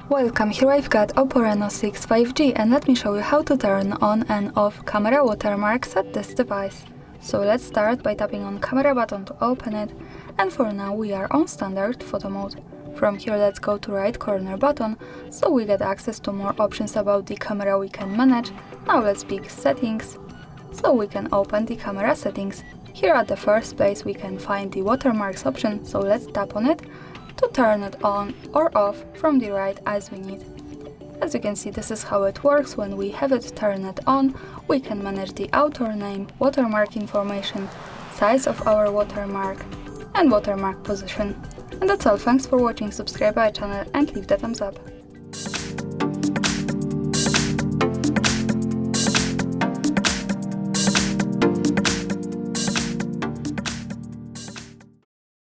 Welcome, here I've got OPPO RENO6 5G and let me show you how to turn on and off camera watermarks at this device. So let's start by tapping on camera button to open it, and for now we are on standard photo mode. From here let's go to right corner button so we get access to more options about the camera we can manage. Now let's pick settings, so we can open the camera settings. Here at the first place we can find the watermarks option, so let's tap on it to turn it on or off from the right as we need. As you can see, this is how it works. When we have it turned on, we can manage the author name, watermark information, size of our watermark, and watermark position. And that's all. Thanks for watching, subscribe our channel and leave the thumbs up.